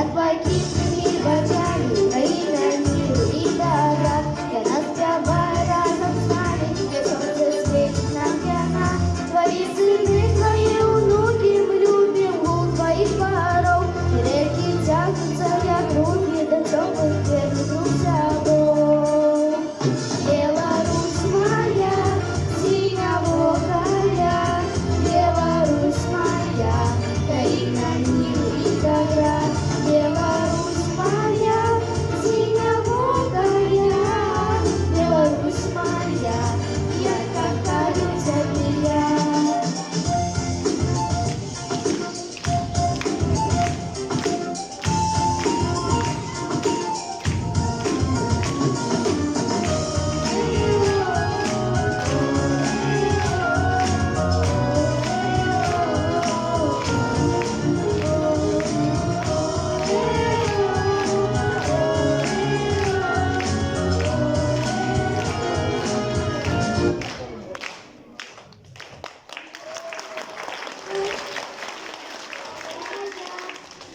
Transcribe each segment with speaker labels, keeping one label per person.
Speaker 1: Над блакитными ночами краина миру и добра. Я наспеваю разом с нами, где солнце светит нам дня. Твои сыны, твои внуки, мы любим лук твоих паров. И реки тянутся, как руки до теплых первых рук собой. Беларусь моя, синевокая, Беларусь моя, краина миру и добра. Беларусь моя, синевокая, Беларусь моя, я кохаю тебя.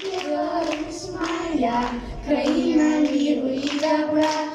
Speaker 1: Беларусь моя, краина миру и добра.